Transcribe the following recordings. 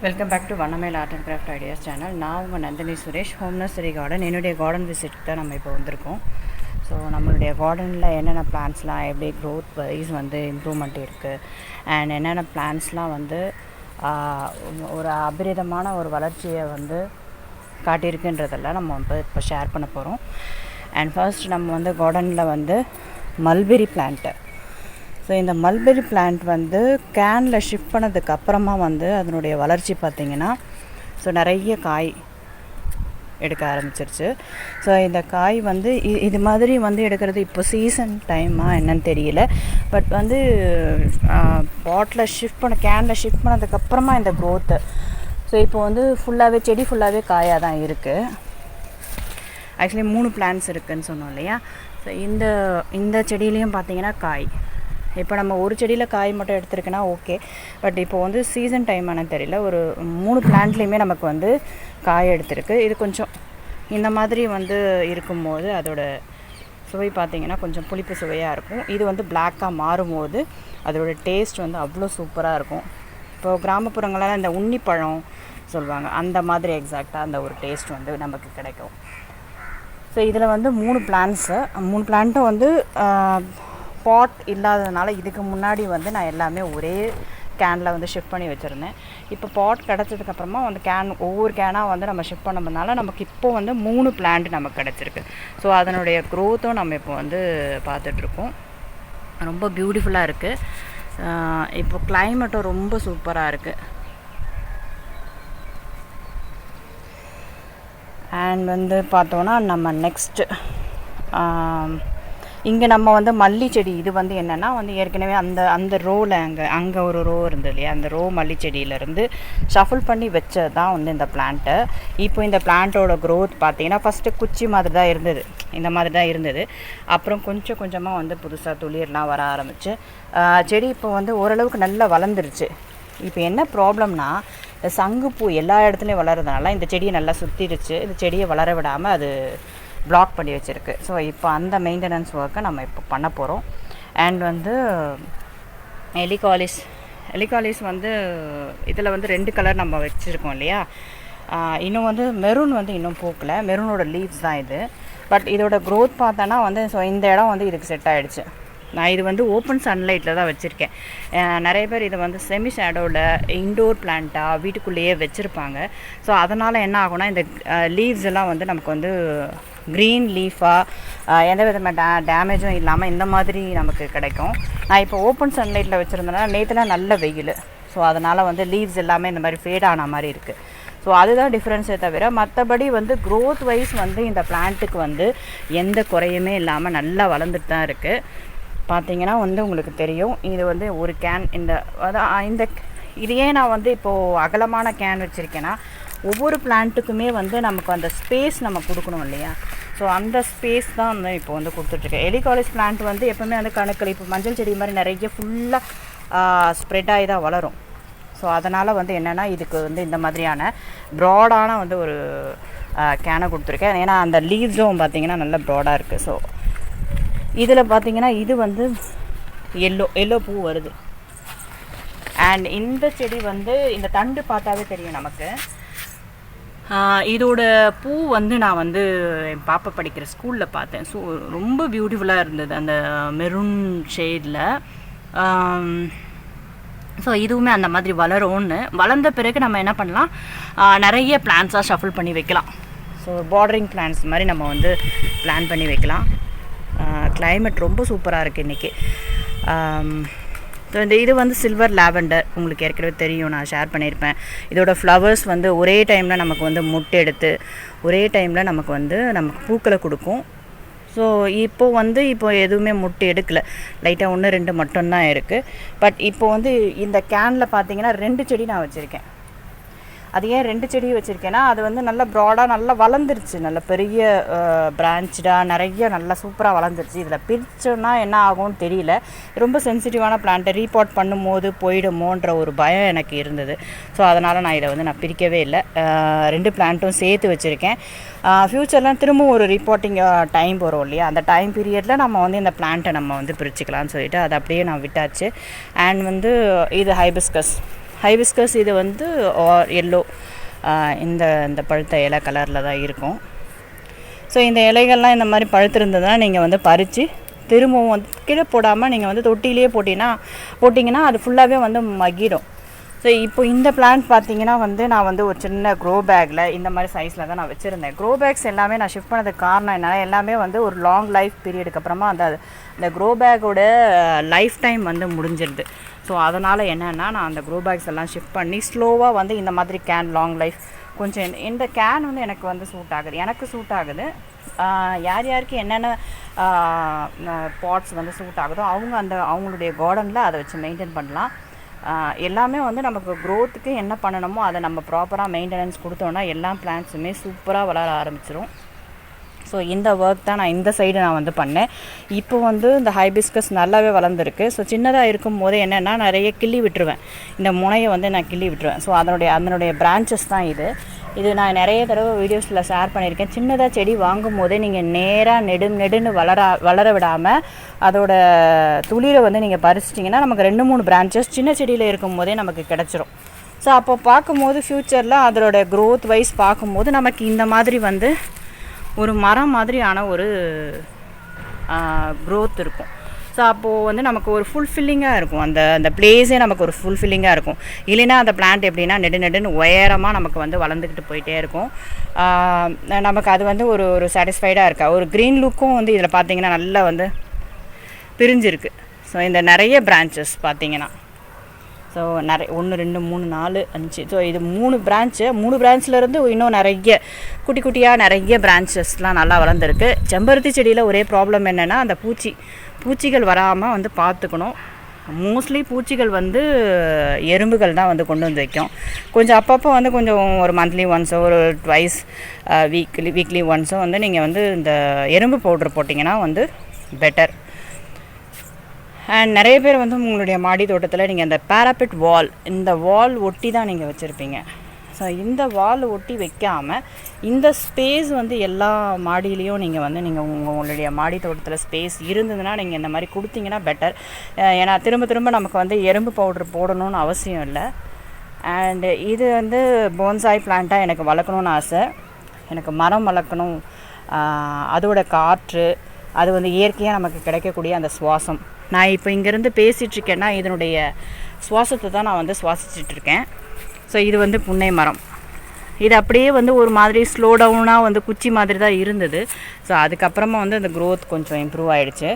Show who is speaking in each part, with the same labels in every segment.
Speaker 1: Welcome back to Vannamel art and craft ideas channel. நான் உங்கள் Nandhini Suresh. Home nursery garden, என்னுடைய garden visit தான் நம்ம இப்போ வந்திருக்கோம். ஸோ நம்மளுடைய கார்டனில் என்னென்ன பிளான்ஸ்லாம் எப்படி க்ரோத் வைஸ் வந்து இம்ப்ரூவ்மெண்ட் இருக்குது அண்ட் என்னென்ன பிளான்ஸ்லாம் வந்து ஒரு அபரிதமான ஒரு வளர்ச்சியை வந்து காட்டியிருக்குன்றதெல்லாம் நம்ம வந்து இப்போ ஷேர் பண்ண போகிறோம். அண்ட் ஃபர்ஸ்ட் நம்ம வந்து கார்டனில் வந்து மல்பெரி பிளான்ட்டு. ஸோ இந்த மல்பெரி பிளான்ட் வந்து கேனில் ஷிஃப்ட் பண்ணதுக்கு அப்புறமா வந்து அதனுடைய வளர்ச்சி பார்த்திங்கன்னா ஸோ நிறைய காய் எடுக்க ஆரம்பிச்சிருச்சு. ஸோ இந்த காய் வந்து இது மாதிரி வந்து எடுக்கிறது இப்போ சீசன் டைமாக என்னன்னு தெரியல. பட் வந்து பாட்டில் கேனில் ஷிஃப்ட் பண்ணதுக்கப்புறமா இந்த க்ரோத்து ஸோ இப்போ வந்து ஃபுல்லாகவே செடி ஃபுல்லாகவே காயாக தான் இருக்குது. ஆக்சுவலி 3 பிளான்ட்ஸ் இருக்குதுன்னு சொன்னோம் இல்லையா. ஸோ இந்த செடியிலையும் பார்த்திங்கன்னா காய். இப்போ நம்ம ஒரு செடியில் காய் மட்டும் எடுத்துருக்குன்னா ஓகே. பட் இப்போ வந்து சீசன் டைமானு தெரியல, ஒரு 3 பிளான்ட்லேயுமே நமக்கு வந்து காய் எடுத்துருக்கு. இது கொஞ்சம் இந்த மாதிரி வந்து இருக்கும்போது அதோட சுவை பார்த்திங்கன்னா கொஞ்சம் புளிப்பு சுவையாக இருக்கும். இது வந்து பிளாக்காக மாறும்போது அதோடய டேஸ்ட் வந்து அவ்வளோ சூப்பராக இருக்கும். இப்போது கிராமப்புறங்களெல்லாம் இந்த உன்னிப்பழம் சொல்லுவாங்க, அந்த மாதிரி எக்ஸாக்டாக அந்த ஒரு டேஸ்ட் வந்து நமக்கு கிடைக்கும். ஸோ இதில் வந்து 3 பிளான்ட்டும் வந்து பாட் இல்லாததுனால இதுக்கு முன்னாடி வந்து நான் எல்லாமே ஒரே கேனில் வந்து ஷிஃப்ட் பண்ணி வச்சுருந்தேன். இப்போ பாட் கிடச்சதுக்கப்புறமா வந்து ஒவ்வொரு கேனாக வந்து நம்ம ஷிஃப்ட் பண்ணதுனால நமக்கு இப்போது வந்து 3 பிளான்ட் நமக்கு கிடச்சிருக்கு. ஸோ அதனுடைய க்ரோத்தும் நம்ம இப்போ வந்து பார்த்துட்ருக்கோம். ரொம்ப பியூட்டிஃபுல்லாக இருக்குது. இப்போ கிளைமேட்டும் ரொம்ப சூப்பராக இருக்குது. அண்ட் வந்து பார்த்தோன்னா நம்ம நெக்ஸ்ட்டு இங்கே நம்ம வந்து மல்லி செடி, இது வந்து என்னென்னா வந்து ஏற்கனவே அந்த ரோவில் அங்கே ஒரு ரோ இருந்தது இல்லையா, அந்த ரோ மல்லி செடியிலேருந்து ஷஃபில் பண்ணி வச்சது தான் வந்து இந்த பிளான்ட்டு. இப்போ இந்த பிளான்ட்டோட க்ரோத் பார்த்திங்கன்னா ஃபஸ்ட்டு குச்சி மாதிரி தான் இருந்தது, இந்த மாதிரி தான் இருந்தது. அப்புறம் கொஞ்சம் கொஞ்சமாக வந்து புதுசாக துளிர்லாம் வர ஆரம்பிச்சு செடி இப்போ வந்து ஓரளவுக்கு நல்லா வளர்ந்துருச்சு. இப்போ என்ன ப்ராப்ளம்னா, இந்த சங்குப்பூ எல்லா இடத்துலையும் வளர்கிறதுனால இந்த செடியை நல்லா சுற்றிடுச்சு. இந்த செடியை வளர விடாமல் அது பிளாக் பண்ணி வச்சுருக்கு. ஸோ இப்போ அந்த மெயின்டெனன்ஸ் ஒர்க்கை நம்ம இப்போ பண்ண போகிறோம். அண்ட் வந்து எலிகாலிஸ் வந்து இதில் வந்து 2 கலர் நம்ம வச்சுருக்கோம் இல்லையா. இன்னும் வந்து மெரூன் வந்து இன்னும் பூக்கலை, மெரூனோட லீவ்ஸ் தான் இது. பட் இதோட க்ரோத் பார்த்தோன்னா வந்து ஸோ இந்த இடம் வந்து இதுக்கு செட் ஆகிடுச்சு. நான் இது வந்து ஓப்பன் சன்லைட்டில் தான் வச்சுருக்கேன். நிறைய பேர் இதை வந்து செமி ஷேடோவில் இன்டோர் பிளான்ட்டாக வீட்டுக்குள்ளேயே வச்சுருப்பாங்க. ஸோ அதனால் என்ன ஆகும்னா இந்த லீவ்ஸ் எல்லாம் வந்து நமக்கு வந்து க்ரீன் லீஃபாக எந்த விதமான டேமேஜும் இல்லாமல் இந்த மாதிரி நமக்கு கிடைக்கும். நான் இப்போ ஓப்பன் சன்லைட்டில் வச்சுருந்தேன்னா நேற்றுலாம் நல்ல வெயில். ஸோ அதனால் வந்து லீவ்ஸ் எல்லாமே இந்த மாதிரி ஃபேட் ஆன மாதிரி இருக்குது. ஸோ அதுதான் டிஃப்ரென்ஸே தவிர மற்றபடி வந்து க்ரோத் வைஸ் வந்து இந்த பிளான்ட்டுக்கு வந்து எந்த குறையுமே இல்லாமல் நல்லா வளர்ந்துட்டு தான் இருக்குது. பார்த்திங்கன்னா வந்து உங்களுக்கு தெரியும், இது வந்து ஒரு கேன் இது ஏன் நான் வந்து இப்போது அகலமான கேன் வச்சுருக்கேன்னா, ஒவ்வொரு பிளான்ட்டுக்குமே வந்து நமக்கு அந்த ஸ்பேஸ் நம்ம கொடுக்கணும் இல்லையா. ஸோ அந்த ஸ்பேஸ் தான் வந்து இப்போ வந்து கொடுத்துட்ருக்கேன். எலிகாலிஸ் பிளான்ட் வந்து எப்போவுமே வந்து கணக்கில் இப்போ மஞ்சள் செடி மாதிரி நிறைய ஃபுல்லாக ஸ்ப்ரெட் ஆகி தான் வளரும். ஸோ அதனால் வந்து என்னென்னா இதுக்கு வந்து இந்த மாதிரியான ப்ராடான வந்து ஒரு கேனை கொடுத்துருக்கேன். ஏன்னா அந்த லீவ்ஸும் பார்த்திங்கன்னா நல்ல ப்ராடாக இருக்குது. ஸோ இதில் பார்த்திங்கன்னா இது வந்து எல்லோ பூ வருது. அண்ட் இந்த செடி வந்து இந்த தண்டு பார்த்தாவே தெரியும் நமக்கு. இதோட பூ வந்து நான் வந்து என் பாப்பா படிக்கிற ஸ்கூலில் பார்த்தேன். ஸோ ரொம்ப பியூட்டிஃபுல்லாக இருந்தது அந்த மெரூன் ஷேடில். ஸோ இதுவுமே அந்த மாதிரி வளர்ந்த பிறகு நம்ம என்ன பண்ணலாம், நிறைய பிளான்ஸாக ஷஃபில் பண்ணி வைக்கலாம். ஸோ பார்டரிங் பிளான்ஸ் மாதிரி நம்ம வந்து பிளான் பண்ணி வைக்கலாம். கிளைமேட் ரொம்ப சூப்பராக இருக்குது இன்றைக்கி. ஸோ இது வந்து சில்வர் லாவெண்டர், உங்களுக்கு ஏற்கனவே தெரியும், நான் ஷேர் பண்ணியிருப்பேன். இதோட ஃப்ளவர்ஸ் வந்து ஒரே டைமில் நமக்கு வந்து மொட்டு எடுத்து ஒரே டைமில் நமக்கு பூக்களை கொடுக்கும். ஸோ இப்போ எதுவுமே மொட்டு எடுக்கலை, லைட்டாக 1-2 மட்டும்தான் இருக்குது. பட் இப்போ வந்து இந்த கேனில் பார்த்தீங்கன்னா 2 செடி நான் வச்சுருக்கேன். அது ஏன் 2 செடி வச்சுருக்கேன்னா, அது வந்து நல்லா ப்ராடாக நல்லா வளர்ந்துருச்சு, நல்ல பெரிய பிரான்ச்சாக நிறைய நல்லா சூப்பராக வளர்ந்துருச்சு. இதில் பிரிச்சோன்னா என்ன ஆகும்னு தெரியல. ரொம்ப சென்சிட்டிவான பிளான்ட்டை ரீபாட் பண்ணும்போது போயிடுமோன்ற ஒரு பயம் எனக்கு இருந்தது. ஸோ அதனால் நான் இதை வந்து நான் பிரிக்கவே இல்லை. 2 பிளான்ட்டும் சேர்த்து வச்சுருக்கேன். ஃப்யூச்சரில் திரும்பவும் ஒரு ரிப்போர்ட்டிங் டைம் வரும் இல்லையா, அந்த டைம் பீரியடில் நம்ம வந்து இந்த பிளான்ட்டை நம்ம வந்து பிரிச்சுக்கலாம்னு சொல்லிட்டு அதை அப்படியே நான் விட்டாச்சு. அண்ட் வந்து இது ஹைபிஸ்கஸ் இது வந்து எல்லோ, இந்த இந்த பழுத்த இலை கலரில் தான் இருக்கும். ஸோ இந்த இலைகள்லாம் இந்த மாதிரி பழுத்திருந்ததுன்னா நீங்கள் வந்து பறித்து திரும்பவும் வந்து கீழே போடாமல் நீங்கள் வந்து தொட்டிலேயே போட்டிங்கன்னா அது ஃபுல்லாகவே வந்து மகிடும். ஸோ இப்போ இந்த பிளான்ட் பார்த்தீங்கன்னா வந்து நான் வந்து ஒரு சின்ன க்ரோ பேக்கில் இந்த மாதிரி சைஸில் தான் நான் வச்சுருந்தேன். க்ரோ பேக்ஸ் எல்லாமே நான் ஷிஃப்ட் பண்ணதுக்கு காரணம் என்னென்னா, எல்லாமே வந்து ஒரு லாங் லைஃப் பீரியடுக்கு அப்புறமா அந்த க்ரோ பேக்கோட லைஃப் டைம் வந்து முடிஞ்சிருது. ஸோ அதனால் என்னென்னா நான் அந்த க்ரோ பேக்ஸ் எல்லாம் ஷிஃப்ட் பண்ணி ஸ்லோவாக வந்து இந்த மாதிரி கேன் லாங் லைஃப் கொஞ்சம் இந்த கேன் வந்து எனக்கு வந்து எனக்கு சூட் ஆகுது. யார் யாருக்கு என்னென்ன பாட்ஸ் வந்து சூட் ஆகுதோ அவங்களுடைய கார்டனில் அதை வச்சு மெயின்டைன் பண்ணலாம். எல்லாமே வந்து நமக்கு க்ரோத்துக்கு என்ன பண்ணணுமோ அதை நம்ம ப்ராப்பராக மெயின்டெனன்ஸ் கொடுத்தோன்னா எல்லா பிளான்ட்ஸுமே சூப்பராக வளர ஆரம்பிச்சிடும். ஸோ இந்த ஒர்க் தான் நான் இந்த சைடு நான் வந்து பண்ணேன். இப்போ வந்து இந்த ஹைபிஸ்கஸ் நல்லாவே வளர்ந்துருக்கு. ஸோ சின்னதாக இருக்கும் போதே என்னென்னா நிறைய கிள்ளி விட்டுருவேன், இந்த முனையை வந்து நான் கிள்ளி விட்டுருவேன். ஸோ அதனுடைய பிரான்ச்சஸ் தான் இது நான் நிறைய தடவை வீடியோஸில் ஷேர் பண்ணியிருக்கேன். சின்னதாக செடி வாங்கும் போதே நீங்கள் நேராக நெடுன்னு வளர விடாமல் அதோட துளிரை வந்து நீங்கள் பறிச்சிட்டிங்கன்னா நமக்கு 2-3 பிரான்ச்சஸ் சின்ன செடியில் இருக்கும் போதே நமக்கு கிடச்சிரும். ஸோ அப்போ பார்க்கும்போது ஃப்யூச்சரில் அதோட க்ரோத் வைஸ் பார்க்கும்போது நமக்கு இந்த மாதிரி வந்து ஒரு மரம் மாதிரியான ஒரு க்ரோத் இருக்கும். ஸோ அப்போது வந்து நமக்கு ஒரு ஃபுல்ஃபில்லிங்காக இருக்கும், அந்த பிளேஸே நமக்கு ஒரு ஃபுல்ஃபில்லிங்காக இருக்கும். இல்லைன்னா அந்த பிளான்ட் எப்படின்னா நெடுன்னு உயரமாக நமக்கு வந்து வளர்ந்துக்கிட்டு போயிட்டே இருக்கும். நமக்கு அது வந்து ஒரு சாட்டிஸ்ஃபைடாக இருக்கா. ஒரு க்ரீன் லுக்கும் வந்து இதில் பார்த்திங்கன்னா நல்லா வந்து பிரிஞ்சிருக்கு. ஸோ இந்த நிறைய பிரான்ச்சஸ் பார்த்திங்கன்னா ஸோ 1 2 3 4 5 ஸோ இது 3 பிரான்ச்லேருந்து இன்னும் நிறைய குட்டியாக நிறைய பிரான்ச்சஸ்லாம் நல்லா வளர்ந்துருக்கு. செம்பருத்தி செடியில் ஒரே ப்ராப்ளம் என்னென்னா அந்த பூச்சிகள் வராமல் வந்து பார்த்துக்கணும். மோஸ்ட்லி பூச்சிகள் வந்து எறும்புகள் தான் வந்து கொண்டு வந்து வைக்கும். கொஞ்சம் அப்பப்போ வந்து கொஞ்சம் ஒரு மந்த்லி ஒன்ஸோ ஒரு ட்வைஸ் வீக்லி ஒன்ஸோ வந்து நீங்கள் வந்து இந்த எறும்பு பவுட்ரு போட்டிங்கன்னா வந்து பெட்டர். அண்ட் நிறைய பேர் வந்து உங்களுடைய மாடி தோட்டத்தில் நீங்கள் அந்த பேராபிட் வால், இந்த வால் ஒட்டி தான் நீங்கள் வச்சுருப்பீங்க. ஸோ இந்த வால் ஒட்டி வைக்காமல் இந்த ஸ்பேஸ் வந்து எல்லா மாடியிலையும் நீங்கள் உங்களுடைய மாடி தோட்டத்தில் ஸ்பேஸ் இருந்ததுன்னா நீங்கள் இந்த மாதிரி கொடுத்தீங்கன்னா பெட்டர். ஏன்னா திரும்ப நமக்கு வந்து எறும்பு பவுட்ரு போடணும்னு அவசியம் இல்லை. அண்டு இது வந்து போன்சாய் பிளான்ட்டாக எனக்கு வளர்க்கணுன்னு ஆசை. எனக்கு மரம் வளர்க்கணும், அதோட காற்று, அது வந்து இயற்கையாக நமக்கு கிடைக்கக்கூடிய அந்த சுவாசம். நான் இப்போ இங்கேருந்து பேசிகிட்ருக்கேன்னா இதனுடைய சுவாசத்தை தான் நான் வந்து சுவாசிச்சிட்ருக்கேன். ஸோ இது வந்து புன்னை மரம். இது அப்படியே வந்து ஒரு மாதிரி ஸ்லோ டவுனாக வந்து குச்சி மாதிரி தான் இருந்தது. ஸோ அதுக்கப்புறமா வந்து அந்த க்ரோத் கொஞ்சம் இம்ப்ரூவ் ஆகிடுச்சு.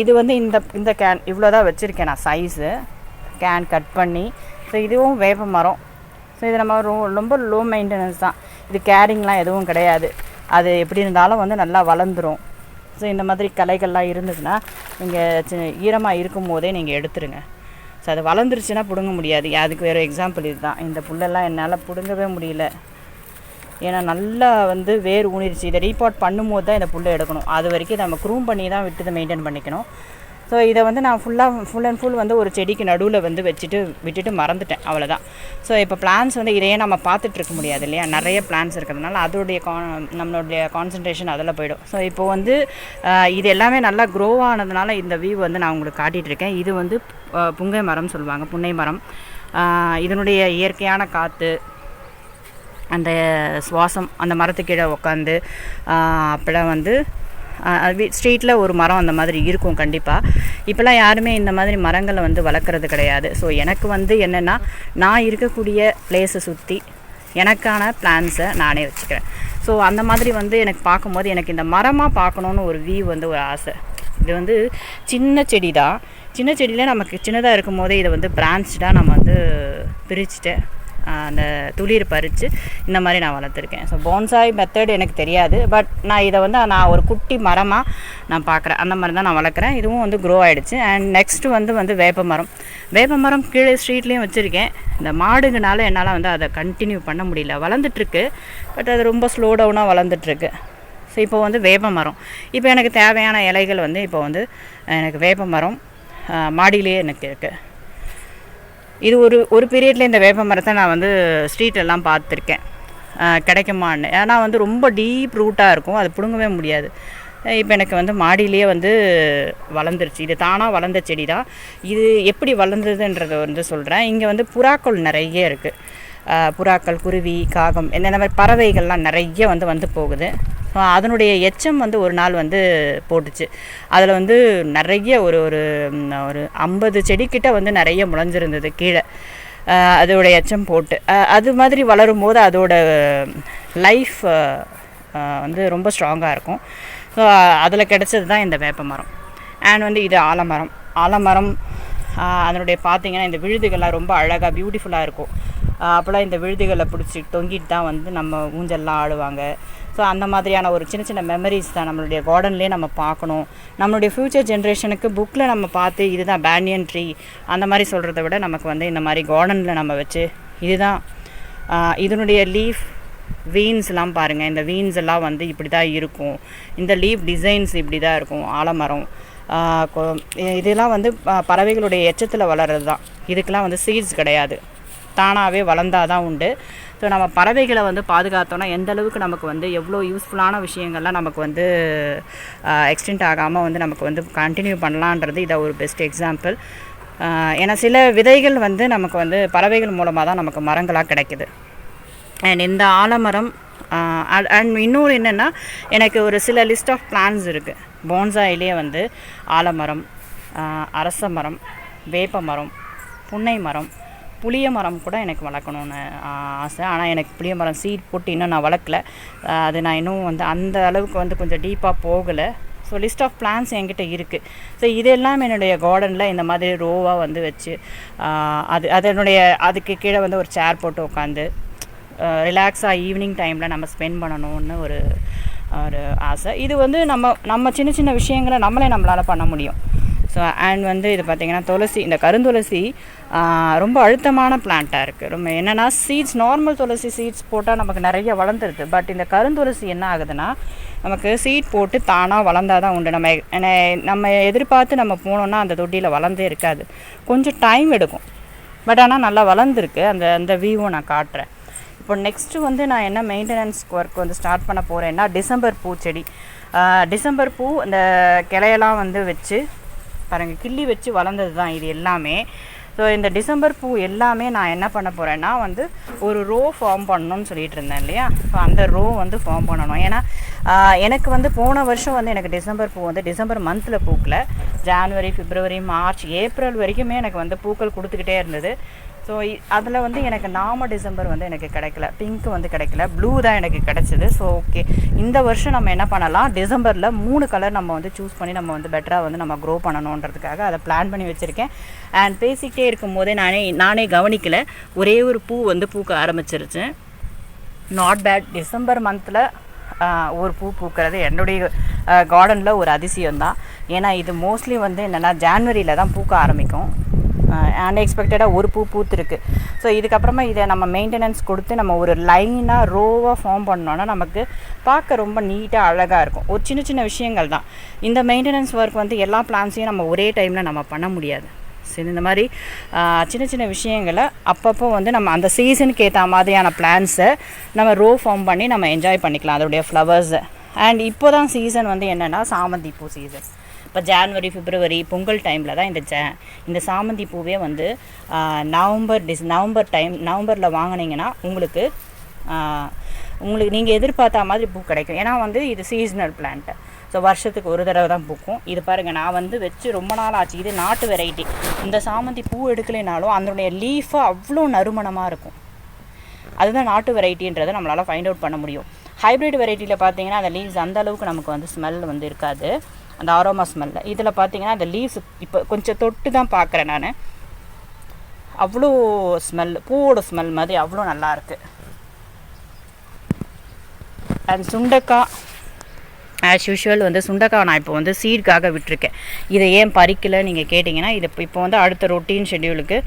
Speaker 1: இது வந்து இந்த கேன் இவ்வளோ தான் வச்சுருக்கேன் நான் சைஸு, கேன் கட் பண்ணி. ஸோ இதுவும் வேப்ப மரம். ஸோ இது நம்ம ரொம்ப லோ மெயின்டெனன்ஸ் தான், இது கேரிங்லாம் எதுவும் கிடையாது. அது எப்படி இருந்தாலும் வந்து நல்லா வளர்ந்துடும். ஸோ இந்த மாதிரி களைகள்லாம் இருந்ததுன்னா நீங்கள் ஈரமாக இருக்கும் போதே நீங்கள் எடுத்துருங்க. ஸோ அது வளர்ந்துருச்சுன்னா பிடுங்க முடியாது. அதுக்கு வேறு எக்ஸாம்பிள் இது தான். இந்த புல்லெல்லாம் என்னால் பிடுங்கவே முடியல, ஏன்னா நல்லா வந்து வேர் ஊனிருச்சு. இதை ரீபாட் பண்ணும்போது தான் இந்த புல்லை எடுக்கணும். அது வரைக்கும் நம்ம க்ரூம் பண்ணி தான் விட்டு மெயின்டைன் பண்ணிக்கணும். ஸோ இதை வந்து நான் ஃபுல் அண்ட் ஃபுல் வந்து ஒரு செடிக்கு நடுவில் வந்து விட்டுட்டு மறந்துட்டேன், அவ்வளோதான். ஸோ இப்போ பிளான்ஸ் வந்து இதையே நம்ம பார்த்துட்ருக்க முடியாது இல்லையா, நிறைய பிளான்ஸ் இருக்கிறதுனால அதோடைய நம்மளுடைய கான்சன்ட்ரேஷன் அதில் போயிடும். ஸோ இப்போ வந்து இது எல்லாமே நல்லா க்ரோ ஆனதுனால இந்த வியூ வந்து நான் உங்களுக்கு காட்டிகிட்ருக்கேன். இது வந்து புங்கை மரம் சொல்லுவாங்க, புன்னை மரம். இதனுடைய இயற்கையான காற்று, அந்த சுவாசம், அந்த மரத்துக்கு கீழே உட்காந்து அப்போலாம் வந்து ஸ்ட்ரீட்டில் ஒரு மரம் அந்த மாதிரி இருக்கும் கண்டிப்பாக. இப்போலாம் யாருமே இந்த மாதிரி மரங்களை வந்து வளர்க்குறது கிடையாது. ஸோ எனக்கு வந்து என்னென்னா, நான் இருக்கக்கூடிய பிளேஸை சுற்றி எனக்கான பிளான்ஸை நானே வச்சுக்கிறேன். ஸோ அந்த மாதிரி வந்து எனக்கு பார்க்கும்போது எனக்கு இந்த மரமாக பார்க்கணுன்னு ஒரு வியூ வந்து ஒரு ஆசை. இது வந்து சின்ன செடி தான். சின்ன செடியில் நமக்கு சின்னதாக இருக்கும் போதே இதை வந்து பிரான்ச்டாக நம்ம வந்து பிரிச்சுட்டு அந்த துளிர் பறித்து இந்த மாதிரி நான் வளர்த்துருக்கேன். ஸோ போன்சாய் மெத்தட் எனக்கு தெரியாது, பட் நான் இதை வந்து நான் ஒரு குட்டி மரமாக நான் பார்க்குறேன். அந்த மாதிரி தான் நான் வளர்க்குறேன். இதுவும் வந்து க்ரோ ஆகிடுச்சு. அண்ட் நெக்ஸ்ட்டு வந்து வேப்ப மரம் கீழே ஸ்ட்ரீட்லேயும் வச்சுருக்கேன். இந்த மாடுங்கனால என்னால் வந்து அதை கண்டினியூ பண்ண முடியல. வளர்ந்துட்டுருக்கு, பட் அது ரொம்ப ஸ்லோ டவுனாக வளர்ந்துட்டுருக்கு. ஸோ இப்போ வந்து வேப்ப மரம், இப்போ எனக்கு தேவையான இலைகள் வந்து இப்போ வந்து எனக்கு வேப்ப மரம் மாடியிலேயே எனக்கு இருக்குது. இது ஒரு பீரியடில் இந்த வேப்ப மரத்தை நான் வந்து ஸ்ட்ரீட்டெல்லாம் பார்த்துருக்கேன் கிடைக்குமான்னு. ஏன்னா வந்து ரொம்ப டீப் ரூட்டாக இருக்கும், அது பிடுங்கவே முடியாது. இப்போ எனக்கு வந்து மாடியிலேயே வந்து வளர்ந்துருச்சு. இது தானாக வளர்ந்த செடி தான். இது எப்படி வளர்ந்ததுன்றதை வந்து சொல்கிறேன். இங்கே வந்து புறாக்கள் நிறைய இருக்குது. புறாக்கள், குருவி, காகம், என்னென்ன மாதிரி பறவைகள்லாம் நிறைய வந்து போகுது. அதனுடைய எச்சம் வந்து ஒரு நாள் வந்து போட்டுச்சு. அதில் வந்து நிறைய ஒரு ஒரு 50 செடிக்கிட்ட வந்து நிறைய முளைஞ்சிருந்தது கீழே. அதோட எச்சம் போட்டு அது மாதிரி வளரும் போது அதோட லைஃப் வந்து ரொம்ப ஸ்ட்ராங்காக இருக்கும். ஸோ அதில் கிடச்சது தான் இந்த வேப்ப மரம். அண்ட் வந்து இது ஆலமரம். அதனுடைய பார்த்திங்கன்னா இந்த விழுதுகள்லாம் ரொம்ப அழகாக பியூட்டிஃபுல்லாக இருக்கும். அப்போல்லாம் இந்த விழுதுகளை பிடிச்சி தொங்கிட்டு தான் வந்து நம்ம ஊஞ்சல்லாம் ஆடுவாங்க. ஸோ அந்த மாதிரியான ஒரு சின்ன சின்ன மெமரிஸ் தான் நம்மளுடைய கார்டன்லேயே நம்ம பார்க்கணும். நம்மளுடைய ஃப்யூச்சர் ஜென்ரேஷனுக்கு புக்கில் நம்ம பார்த்து இதுதான் பேனியன் ட்ரீ அந்த மாதிரி சொல்கிறத விட நமக்கு வந்து இந்த மாதிரி கார்டனில் நம்ம வச்சு இதுதான் இதனுடைய லீஃப் வீன்ஸ்லாம் பாருங்கள். இந்த வீன்ஸ் எல்லாம் வந்து இப்படி தான் இருக்கும். இந்த லீஃப் டிசைன்ஸ் இப்படி தான் இருக்கும். ஆலமரம் இதெல்லாம் வந்து பறவைகளுடைய எச்சத்தில் வளர்கிறது தான். இதுக்கெலாம் வந்து சீட்ஸ் கிடையாது, தானாகவே வளர்ந்தால் தான் உண்டு. ஸோ நம்ம பறவைகளை வந்து பாதுகாத்தோன்னா எந்த அளவுக்கு நமக்கு வந்து எவ்வளோ யூஸ்ஃபுல்லான விஷயங்கள்லாம் நமக்கு வந்து எக்ஸ்டெண்ட் ஆகாமல் வந்து நமக்கு வந்து கண்டினியூ பண்ணலான்றது இதை ஒரு பெஸ்ட் எக்ஸாம்பிள். ஏன்னா சில விதைகள் வந்து நமக்கு வந்து பறவைகள் மூலமாக தான் நமக்கு மரங்களாக கிடைக்குது. அண்ட் இந்த ஆலமரம் அண்ட் இன்னொரு என்னென்னா, எனக்கு ஒரு சில லிஸ்ட் ஆஃப் பிளான்ஸ் இருக்குது. போன்சாயிலே வந்து ஆலமரம், அரச மரம், வேப்ப மரம், புன்னை மரம், புளிய மரம் கூட எனக்கு வளர்க்கணுன்னு ஆசை. ஆனால் எனக்கு புளிய மரம் சீட் போட்டு இன்னும் நான் வளர்க்கல. அது நான் இன்னும் வந்து அந்த அளவுக்கு வந்து கொஞ்சம் டீப்பாக போகலை. ஸோ லிஸ்ட் ஆஃப் பிளான்ஸ் என்கிட்ட இருக்குது. ஸோ இதெல்லாம் என்னுடைய கார்டனில் இந்த மாதிரி ரோவாக வந்து வச்சு அதுக்கு கீழே வந்து ஒரு சேர் போட்டு உட்காந்து ரிலாக்ஸாக ஈவினிங் டைமில் நம்ம ஸ்பெண்ட் பண்ணணும்னு ஒரு ஆசை. இது வந்து நம்ம சின்ன சின்ன விஷயங்களை நம்மளால் பண்ண முடியும். ஸோ அண்ட் வந்து இது பார்த்திங்கன்னா துளசி, இந்த கருந்துளசி ரொம்ப அழுத்தமான பிளான்ட்டாக இருக்குது. ரொம்ப என்னென்னா சீட்ஸ், நார்மல் துளசி சீட்ஸ் போட்டால் நமக்கு நிறைய வளர்ந்துருது. பட் இந்த கருந்துளசி என்ன ஆகுதுன்னா, நமக்கு சீட் போட்டு தானாக வளர்ந்தால் தான் உண்டு. நம்ம எதிர்பார்த்து நம்ம போனோன்னா அந்த தொட்டியில் வளர்ந்தே இருக்காது, கொஞ்சம் டைம் எடுக்கும். பட் ஆனால் நல்லா வளர்ந்துருக்கு. அந்த வியூவை நான் காட்டுறேன். இப்போ நெக்ஸ்ட்டு வந்து நான் என்ன மெயின்டெனன்ஸ் ஒர்க் வந்து ஸ்டார்ட் பண்ண போகிறேன்னா, டிசம்பர் பூச்செடி. டிசம்பர் பூ இந்த கிளையெல்லாம் வந்து வச்சு பாருங்கள், கிள்ளி வச்சு வளர்ந்தது தான் இது எல்லாமே. ஸோ இந்த டிசம்பர் பூ எல்லாமே நான் என்ன பண்ண போகிறேன்னா வந்து ஒரு ரோ ஃபார்ம் பண்ணணும்னு சொல்லிட்டு இருந்தேன் இல்லையா. ஸோ அந்த ரோ வந்து ஃபார்ம் பண்ணணும். ஏன்னா எனக்கு வந்து போன வருஷம் வந்து எனக்கு டிசம்பர் பூ வந்து டிசம்பர் மந்தில் பூக்கல. ஜான்வரி, பிப்ரவரி, மார்ச், ஏப்ரல் வரைக்குமே எனக்கு வந்து பூக்கள் கொடுத்துக்கிட்டே இருந்தது. ஸோ அதில் வந்து எனக்கு டிசம்பர் வந்து எனக்கு கிடைக்கல, பிங்க் வந்து கிடைக்கல, ப்ளூ தான் எனக்கு கிடச்சிது. ஸோ ஓகே, இந்த வருஷம் நம்ம என்ன பண்ணலாம், டிசம்பரில் 3 கலர் நம்ம வந்து சூஸ் பண்ணி நம்ம வந்து பெட்டராக வந்து நம்ம க்ரோ பண்ணணுன்றதுக்காக அதை பிளான் பண்ணி வச்சுருக்கேன். அண்ட் பேசிக்கிட்டே இருக்கும் போதே நானே கவனிக்கலை, ஒரே ஒரு பூ வந்து பூக்க ஆரம்பிச்சிருச்சு. Not bad. டிசம்பர் மந்தில் ஒரு பூ பூக்கிறது என்னுடைய கார்டனில் ஒரு அதிசயம்தான். ஏன்னா இது மோஸ்ட்லி வந்து என்னென்னா ஜான்வரியில் தான் பூக்க ஆரம்பிக்கும். அன்எக்ஸ்பெக்டடாக ஒரு பூ பூத்துருக்கு. ஸோ இதுக்கப்புறமா இதை நம்ம மெயின்டெனன்ஸ் கொடுத்து நம்ம ஒரு லைனாக ரோவாக ஃபார்ம் பண்ணோன்னா நமக்கு பார்க்க ரொம்ப நீட்டாக அழகாக இருக்கும். ஒரு சின்ன சின்ன விஷயங்கள் தான். இந்த மெயின்டெனன்ஸ் ஒர்க் வந்து எல்லா பிளான்ஸையும் நம்ம ஒரே டைமில் நம்ம பண்ண முடியாது. சரி, இந்த மாதிரி சின்ன சின்ன விஷயங்களை அப்பப்போ வந்து நம்ம அந்த சீசனுக்கு ஏற்ற மாதிரியான பிளான்ஸை நம்ம ரோ ஃபார்ம் பண்ணி நம்ம என்ஜாய் பண்ணிக்கலாம் அதோடைய ஃப்ளவர்ஸை. அண்ட் இப்போ தான் சீசன் வந்து என்னென்னா சாமந்தி பூ சீசன். இப்போ ஜான்வரி, பிப்ரவரி பொங்கல் டைமில் தான் இந்த சாமந்தி பூவே வந்து நவம்பரில் வாங்கினீங்கன்னா உங்களுக்கு நீங்கள் எதிர்பார்த்த மாதிரி பூ கிடைக்கும். ஏன்னா வந்து இது சீசனல் பிளான்ட்டு. ஸோ வருஷத்துக்கு ஒரு தடவை தான் பூக்கும். இது பாருங்கள், நான் வந்து வச்சு ரொம்ப நாள் ஆச்சு. இது நாட்டு வெரைட்டி. இந்த சாமந்தி பூ எடுக்கலைனாலும் அதனுடைய லீஃபு அவ்வளோ நறுமணமாக இருக்கும். அதுதான் நாட்டு வெரைட்டின்றதை நம்மளால் ஃபைண்ட் அவுட் பண்ண முடியும். ஹைப்ரிட் வெரைட்டியில் பார்த்தீங்கன்னா அந்த லீவ்ஸ் அந்த அளவுக்கு நமக்கு வந்து ஸ்மெல் வந்து இருக்காது, அந்த ஆரோமா ஸ்மெல்ல. இதில் பார்த்தீங்கன்னா அந்த லீவ்ஸ் இப்போ கொஞ்சம் தொட்டு தான் பார்க்குறேன் நான். அவ்வளோ ஸ்மெல், பூவோட ஸ்மெல் மாதிரி அவ்வளோ நல்லாயிருக்கு. அண்ட் சுண்டக்காய் ஆஸ் யூஷுவல் வந்து சுண்டக்காய் நான் இப்போ வந்து சீடுக்காக விட்டுருக்கேன். இதை ஏன் பறிக்கலை நீங்கள் கேட்டிங்கன்னா, இது இப்போ வந்து அடுத்த ரொட்டீன் ஷெட்யூலுக்கு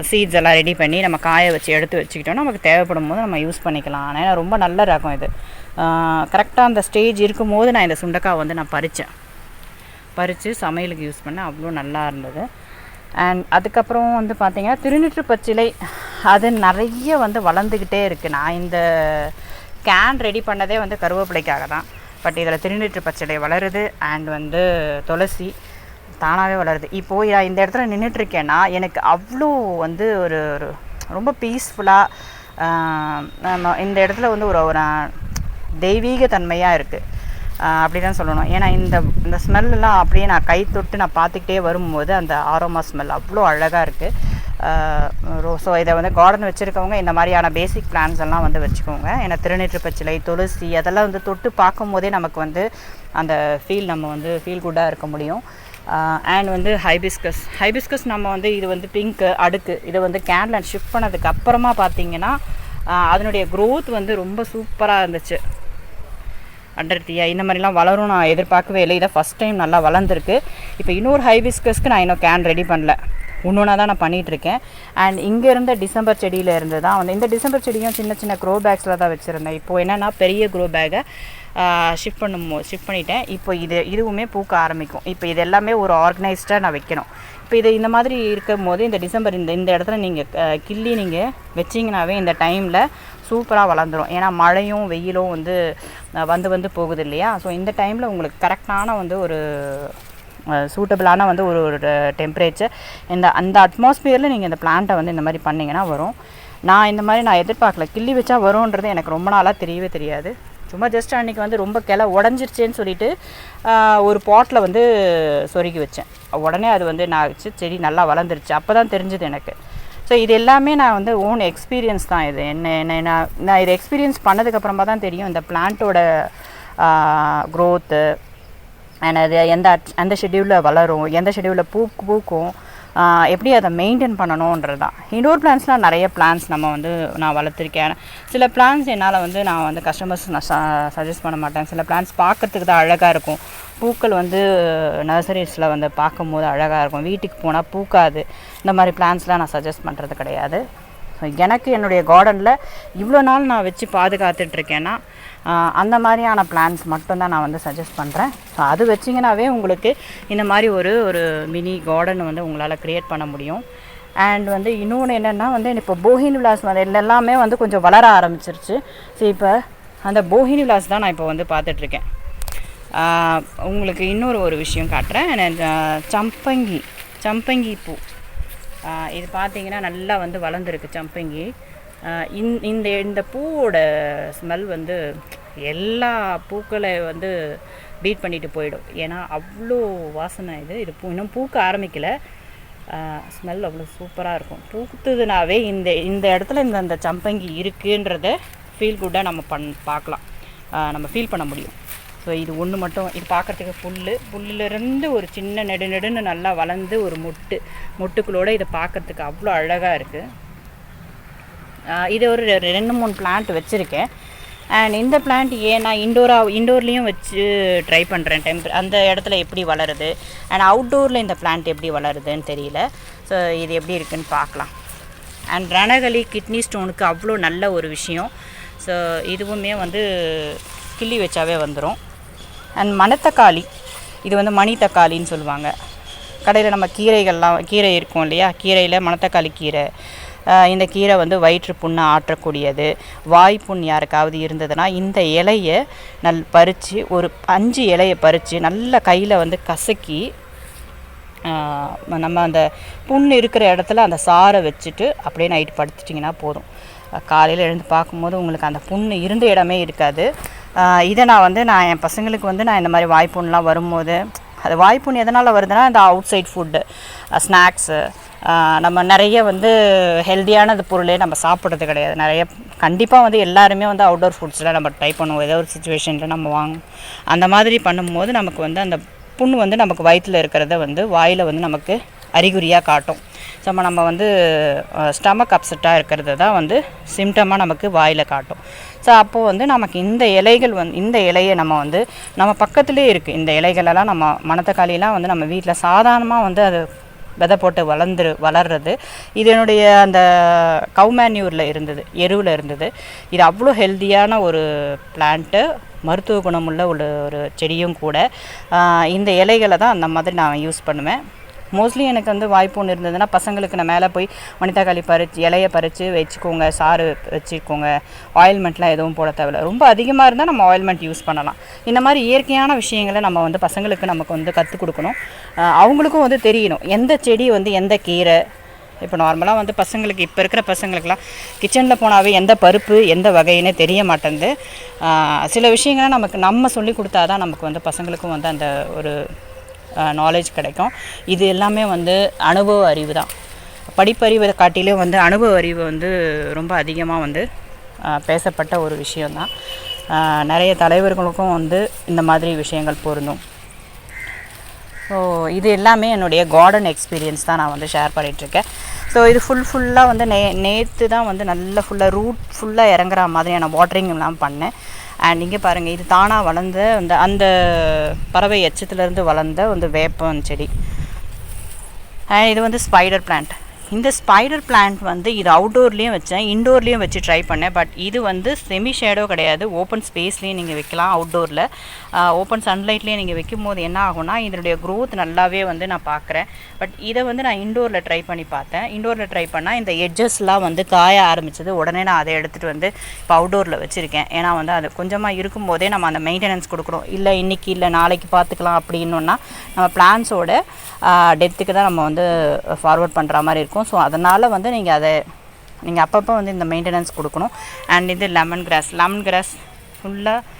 Speaker 1: சீட்ஸ் எல்லாம் ரெடி பண்ணி நம்ம காய வச்சு எடுத்து வச்சுக்கிட்டோம்னா நமக்கு தேவைப்படும் போது நம்ம யூஸ் பண்ணிக்கலாம். ஆனால் ரொம்ப நல்ல ரகம் இது. கரெக்டாக அந்த ஸ்டேஜ் இருக்கும்போது நான் இந்த சுண்டக்காய் வந்து நான் பறித்து சமையலுக்கு யூஸ் பண்ணேன். அவ்வளோ நல்லா இருந்தது. அண்ட் அதுக்கப்புறம் வந்து பார்த்திங்கன்னா திருநீற்று பச்சிலை, அது நிறைய வந்து வளர்ந்துக்கிட்டே இருக்குது. நான் இந்த கேன் ரெடி பண்ணதே வந்து கருவேப்பிலைக்காக தான். பட் இதில் திருநீற்று பச்சை வளருது அண்ட் வந்து துளசி தானாகவே வளருது. இப்போது இந்த இடத்துல நின்றுட்டுருக்கேன்னா எனக்கு அவ்வளோ வந்து ஒரு ஒரு ரொம்ப பீஸ்ஃபுல்லாக இந்த இடத்துல வந்து ஒரு ஒரு தெய்வீக தன்மையாக இருக்குது அப்படி தான் சொல்லணும். ஏன்னா இந்த ஸ்மெல்லாம் அப்படியே நான் கை தொட்டு நான் பார்த்துக்கிட்டே வரும்போது அந்த ஆரோமா ஸ்மெல் அவ்வளோ அழகாக இருக்குது. ஸோ இதை வந்து கார்டன் வச்சுருக்கவங்க இந்த மாதிரியான பேசிக் பிளான்ஸ் எல்லாம் வந்து வச்சுக்கோங்க. ஏன்னா திருநீற்று பச்சிலை, துளசி அதெல்லாம் வந்து தொட்டு பார்க்கும் போதே நமக்கு வந்து அந்த நம்ம வந்து ஃபீல் குட்டாக இருக்க முடியும். அண்ட் வந்து ஹைபிஸ்கஸ் நம்ம வந்து இது வந்து பிங்க்கு அடுக்கு இதை வந்து கேன்ல ஷிஃப்ட் பண்ணதுக்கு அப்புறமா பார்த்தீங்கன்னா அதனுடைய க்ரோத் வந்து ரொம்ப சூப்பராக இருந்துச்சு. அண்டர்த்தியா இந்த மாதிரிலாம் வளரும் நான் எதிர்பார்க்கவே இல்லை. இதை ஃபஸ்ட் டைம் நல்லா வளர்ந்துருக்கு. இப்போ இன்னொரு ஹைபிஸ்கஸ்க்கு நான் இன்னும் கேன் ரெடி பண்ணல, ஒன்றா தான் நான் பண்ணிகிட்ருக்கேன். அண்ட் இங்கே இருந்த டிசம்பர் செடியில் இருந்து தான் வந்து இந்த டிசம்பர் செடியும் சின்ன சின்ன க்ரோ பேக்ஸில் தான் வச்சுருந்தேன். இப்போது என்னென்னா பெரிய க்ரோ பேக்கை ஷிஃப்ட் பண்ணிட்டேன். இப்போ இதுவுமே பூக்க ஆரம்பிக்கும். இப்போ இது எல்லாமே ஒரு ஆர்கனைஸ்டாக நான் வைக்கணும். இப்போ இந்த மாதிரி இருக்கும் போது இந்த டிசம்பர் இந்த இடத்துல நீங்கள் கிள்ளி நீங்கள் வச்சிங்கனாவே இந்த டைமில் சூப்பராக வளர்ந்துடும். ஏன்னா மழையும் வெயிலும் வந்து போகுது இல்லையா. ஸோ இந்த டைமில் உங்களுக்கு கரெக்டான வந்து ஒரு சூட்டபிளான வந்து ஒரு டெம்பரேச்சர் அந்த அட்மாஸ்பியரில் நீங்கள் இந்த பிளான்ட்டை வந்து இந்த மாதிரி பண்ணிங்கன்னா வரும். நான் எதிர்பார்க்கல கிள்ளி வச்சா வரும்ன்றது எனக்கு ரொம்ப நாளாக தெரியவே தெரியாது. சும்மா ஜஸ்ட் அன்றைக்கி வந்து ரொம்ப கிளை உடஞ்சிருச்சேன்னு சொல்லிவிட்டு ஒரு பாட்டில் வந்து சொருகி வச்சேன். உடனே அது வந்து நான் வச்சு செடி நல்லா வளர்ந்துருச்சு. அப்போ தான் தெரிஞ்சுது எனக்கு. ஸோ இது எல்லாமே நான் வந்து ஓன் எக்ஸ்பீரியன்ஸ் தான். இது நான் இதை எக்ஸ்பீரியன்ஸ் பண்ணதுக்கப்புறமா தான் தெரியும் இந்த பிளான்ட்டோட க்ரோத்து அண்ட் அது எந்த ஷெட்யூலில் வளரும், எந்த ஷெட்யூலில் பூக்கும், எப்படி அதை மெயின்டைன் பண்ணணுன்றது தான். இன்டோர் பிளான்ஸ்லாம் நிறைய பிளான்ஸ் நான் வளர்த்துருக்கேன். சில பிளான்ஸ் என்னால் வந்து நான் வந்து கஸ்டமர்ஸ் சஜஸ்ட் பண்ண மாட்டேன். சில பிளான்ஸ் பார்க்கறதுக்கு தான் அழகாக இருக்கும். பூக்கள் வந்து நர்சரிஸில் வந்து பார்க்கும் போது அழகாக இருக்கும். வீட்டுக்கு போனால் பூக்காது. இந்த மாதிரி பிளான்ஸ்லாம் நான் சஜஸ்ட் பண்ணுறது கிடையாது. ஸோ எனக்கு என்னுடைய கார்டனில் இவ்வளோ நாள் நான் வச்சு பாதுகாத்துட்ருக்கேன்னா அந்த மாதிரியான பிளான்ஸ் மட்டும்தான் நான் வந்து சஜஸ்ட் பண்ணுறேன். ஸோ அது வச்சிங்கனாவே உங்களுக்கு இந்த மாதிரி ஒரு மினி கார்டன் வந்து உங்களால் க்ரியேட் பண்ண முடியும். அண்ட் வந்து இன்னொன்று என்னென்னா வந்து இப்போ போகினி விலாஸ் எல்லாமே வந்து கொஞ்சம் வளர ஆரம்பிச்சிருச்சு. ஸோ இப்போ அந்த போகினி விலாஸ் தான் நான் இப்போ வந்து பார்த்துட்ருக்கேன். உங்களுக்கு ஒரு விஷயம் காட்டுறேன். சம்பங்கி பூ இது பார்த்தீங்கன்னா நல்லா வந்து வளர்ந்துருக்கு சம்பங்கி. இந்த பூவோட ஸ்மெல் வந்து எல்லா பூக்களை வந்து பீட் பண்ணிட்டு போயிடும். ஏன்னா அவ்வளோ வாசனை இது இன்னும் பூக்க ஆரம்பிக்கலை. ஸ்மெல் அவ்வளோ சூப்பராக இருக்கும். பூத்துதுனாவே இந்த இடத்துல இந்த சம்பங்கி இருக்குன்றத ஃபீல் குட்டாக நம்ம பார்க்கலாம், நம்ம ஃபீல் பண்ண முடியும். ஸோ இது ஒன்று மட்டும், இது பார்க்குறதுக்கு புல்லிருந்து ஒரு சின்ன நெடுன்னு நல்லா வளர்ந்து ஒரு மொட்டுக்களோடு இதை பார்க்குறதுக்கு அவ்வளோ அழகாக இருக்குது. இது ஒரு 2-3 பிளான்ட் வச்சுருக்கேன். அண்ட் இந்த பிளான்ட் ஏன்னா இண்டோர்லேயும் வச்சு ட்ரை பண்ணுறேன். அந்த இடத்துல எப்படி வளருது அண்ட் அவுட்டோரில் இந்த பிளான்ட் எப்படி வளருதுன்னு தெரியல. ஸோ இது எப்படி இருக்குதுன்னு பார்க்கலாம். அண்ட் ரணகளி கிட்னி ஸ்டோனுக்கு அவ்வளோ நல்ல ஒரு விஷயம். ஸோ இதுவுமே வந்து கிள்ளி வச்சாவே வந்துடும். அண்ட் மணத்தக்காளி, இது வந்து மணி தக்காளின்னு சொல்லுவாங்க. கடையில் நம்ம கீரை இருக்கும் இல்லையா, கீரையில் மணத்தக்காளி கீரை. இந்த கீரை வந்து வயிற்று புண்ணை ஆற்றக்கூடியது. வாய்ப்புண் யாருக்காவது இருந்ததுன்னா இந்த இலையை பறித்து ஒரு 5 இலையை பறித்து நல்லா கையில் வந்து கசக்கி நம்ம அந்த புண் இருக்கிற இடத்துல அந்த சாரை வச்சுட்டு அப்படியே நைட்டு படுத்துட்டிங்கன்னா போதும். காலையில் எழுந்து பார்க்கும்போது உங்களுக்கு அந்த புண்ணு இருந்த இடமே இருக்காது. இதை நான் என் பசங்களுக்கு வந்து நான் இந்த மாதிரி வாய்ப்புண்ணெலாம் வரும்போது, அது வாய்ப்புண் எதனால் வருதுன்னா இந்த அவுட் சைட் ஃபுட்டு, ஸ்நாக்ஸு, நம்ம நிறைய வந்து ஹெல்த்தியானது பொருளே நம்ம சாப்பிட்றது கிடையாது. நிறைய கண்டிப்பாக வந்து எல்லாருமே வந்து அவுட்டோர் ஃபுட்ஸில் நம்ம ட்ரை பண்ணுவோம். ஏதோ ஒரு சுச்சுவேஷனில் நம்ம அந்த மாதிரி பண்ணும்போது நமக்கு வந்து அந்த புண்ணு வந்து நமக்கு வயிற்றில் இருக்கிறத வந்து வாயில் வந்து நமக்கு அறிகுறியாக காட்டும். ஸோ நம்ம வந்து ஸ்டமக் அப்செட்டாக இருக்கிறது தான் வந்து சிம்டமாக நமக்கு வாயில் காட்டும். ஸோ அப்போது வந்து நமக்கு இந்த இலைகள் இந்த இலையை நம்ம பக்கத்துலேயே இருக்குது. இந்த இலைகளெல்லாம் நம்ம மணத்தக்காளியெல்லாம் வந்து நம்ம வீட்டில் சாதாரணமாக வந்து அது விதை போட்டு வளர்றது. இது என்னுடைய அந்த கவுமேன்யூரில் இருந்தது, எருவில் இருந்தது. இது அவ்வளோ ஹெல்த்தியான ஒரு பிளான்ட்டு, மருத்துவ குணமுள்ள ஒரு செடியும் கூட. இந்த இலைகளை தான் அந்த மாதிரி நான் யூஸ் பண்ணுவேன். மோஸ்ட்லி எனக்கு வந்து வாய்ப்பு ஒன்று இருந்ததுன்னா பசங்களுக்கு நான் மேலே போய் மணித்தக்காளி பறித்து இலையை பறித்து வச்சுக்கோங்க, சாறு வச்சுக்கோங்க, ஆயில்மெண்ட்லாம் எதுவும் போட தேவையில்லை. ரொம்ப அதிகமாக இருந்தால் நம்ம ஆயில்மெண்ட் யூஸ் பண்ணலாம். இந்த மாதிரி இயற்கையான விஷயங்களை நம்ம வந்து பசங்களுக்கு நமக்கு வந்து கற்றுக் கொடுக்கணும். அவங்களுக்கும் வந்து தெரியணும் எந்த செடி வந்து எந்த கீரை. இப்போ நார்மலாக வந்து பசங்களுக்கு இப்போ இருக்கிற பசங்களுக்கெல்லாம் கிச்சனில் போனாவே எந்த பருப்பு எந்த வகைன்னு தெரிய மாட்டேங்குது. சில விஷயங்களை நம்ம சொல்லி கொடுத்தா தான் நமக்கு வந்து பசங்களுக்கும் வந்து அந்த ஒரு நாலேஜ் கிடைக்கும். இது எல்லாமே வந்து அனுபவ அறிவு தான். படிப்பறிவை காட்டிலும் வந்து அனுபவ அறிவு வந்து ரொம்ப அதிகமாக வந்து பேசப்பட்ட ஒரு விஷயந்தான். நிறைய தலைவர்களுக்கும் வந்து இந்த மாதிரி விஷயங்கள் பொருந்தும். ஸோ இது எல்லாமே என்னுடைய கார்டன் எக்ஸ்பீரியன்ஸ் தான் நான் வந்து ஷேர் பண்ணிகிட்ருக்கேன். ஸோ இது ஃபுல்லாக வந்து நேற்று தான் வந்து நல்லா ஃபுல்லாக ரூட் ஃபுல்லாக இறங்குற மாதிரியான வாட்டரிங் எல்லாம் பண்ணேன். அண்ட் இங்கே பாருங்கள், இது தானாக வளர்ந்த அந்த பறவை எச்சத்துலேருந்து வளர்ந்த வந்து வேப்பம் செடி. அண்ட் இது வந்து ஸ்பைடர் பிளான்ட். இந்த ஸ்பைடர் பிளான்ட் வந்து இது அவுட்டோர்லேயும் வச்சேன், இன்டோர்லேயும் வச்சு ட்ரை பண்ணேன். பட் இது வந்து செமி ஷேடோ கிடையாது, ஓப்பன் ஸ்பேஸ்லேயும் நீங்கள் வைக்கலாம். அவுட்டோரில் ஓப்பன் சன்லைட்லேயும் நீங்கள் வைக்கும் போது என்ன ஆகும்னா இதனுடைய க்ரோத் நல்லாவே வந்து நான் பார்க்குறேன். பட் இதை வந்து நான் இன்டோரில் ட்ரை பண்ணி பார்த்தேன். இன்டோரில் ட்ரை பண்ணால் இந்த எட்ஜஸ்லாம் வந்து காய ஆரம்பிச்சது. உடனே நான் அதை எடுத்துகிட்டு வந்து இப்போ அவுட்டோரில் வச்சுருக்கேன். ஏன்னா வந்து அது கொஞ்சமாக இருக்கும்போதே நம்ம அந்த மெயின்டெனன்ஸ் கொடுக்குறோம். இல்லை இன்றைக்கி இல்லை நாளைக்கு பார்த்துக்கலாம் அப்படின்னா நம்ம பிளான்ஸோட டெப்த்துக்கு தான் நம்ம வந்து ஃபார்வர்ட் பண்ணுற மாதிரி இருக்கும். ஸோ அதனால் வந்து நீங்கள் அப்பப்போ வந்து இந்த மெயின்டெனன்ஸ் கொடுக்கணும். அண்ட் இது லெமன் கிராஸ் ஃபுல்லாக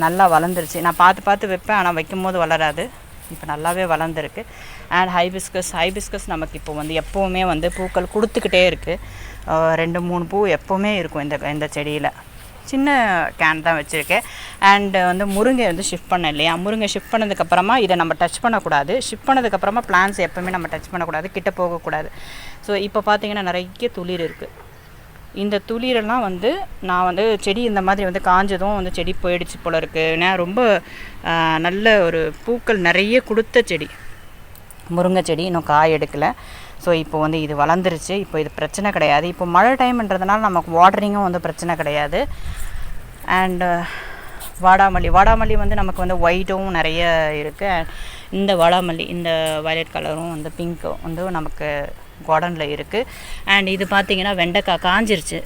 Speaker 1: நல்லா வளர்ந்துருச்சு. நான் பார்த்து வைப்பேன், ஆனால் வைக்கும் போது வளராது. இப்போ நல்லாவே வளர்ந்துருக்கு. அண்ட் ஹைபிஸ்கஸ் நமக்கு இப்போ வந்து எப்போவுமே வந்து பூக்கள் கொடுத்துக்கிட்டே இருக்குது. 2-3 பூ எப்போவுமே இருக்கும் இந்த செடியில். சின்ன கேன் தான் வச்சுருக்கேன். அண்டு வந்து முருங்கை வந்து ஷிஃப்ட் பண்ணேன் இல்லையா, முருங்கை ஷிஃப்ட் பண்ணதுக்கப்புறமா இதை நம்ம டச் பண்ணக்கூடாது. ஷிஃப்ட் பண்ணதுக்கப்புறமா பிளான்ஸ் எப்போவுமே நம்ம டச் பண்ணக்கூடாது, கிட்ட போகக்கூடாது. ஸோ இப்போ பார்த்திங்கன்னா நிறைய துளிர் இருக்குது. இந்த துளிரெல்லாம் வந்து நான் வந்து செடி இந்த மாதிரி வந்து காஞ்சதும் வந்து செடி போயிடுச்சு போல இருக்குது. ஏன்னா ரொம்ப நல்ல ஒரு பூக்கள் நிறைய கொடுத்த செடி முருங்கை செடி, இன்னும் காய் எடுக்கலை. ஸோ இப்போ வந்து இது வளர்ந்துருச்சு. இப்போ இது பிரச்சனை கிடையாது. இப்போ மழை டைம்ன்றதுனால நமக்கு வாட்டரிங்கும் வந்து பிரச்சனை கிடையாது. அண்டு வாடாமல்லி வந்து நமக்கு வந்து ஒயிட்டும் நிறைய இருக்குது. இந்த வாடாமல்லி, இந்த வயலட் கலரும் வந்து பிங்க்கும் வந்து நமக்கு கார்டனில் இருக்குது. அண்ட் இது பார்த்திங்கன்னா வெண்டைக்காய் காஞ்சிருச்சு.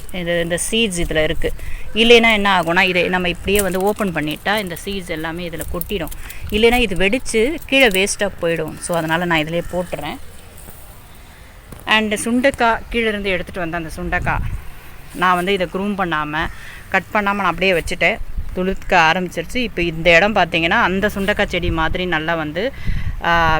Speaker 1: இந்த சீட்ஸ் இதில் இருக்குது. இல்லைன்னா என்ன ஆகும்னா இதை நம்ம இப்படியே வந்து ஓப்பன் பண்ணிட்டா இந்த சீட்ஸ் எல்லாமே இதில் கொட்டிடும். இல்லைன்னா இது வெடித்து கீழே வேஸ்ட்டாக போயிடும். ஸோ அதனால் நான் இதிலே போட்டுறேன். அண்டு சுண்டைக்காய் கீழே இருந்து எடுத்துகிட்டு வந்த அந்த சுண்டைக்காய் நான் வந்து இதை க்ரூம் பண்ணாமல் கட் பண்ணாமல் நான் அப்படியே வச்சுட்டேன். துளுக்க ஆரம்பிச்சிருச்சு. இப்போ இந்த இடம் பார்த்திங்கன்னா அந்த சுண்டைக்காய் செடி மாதிரி நல்லா வந்து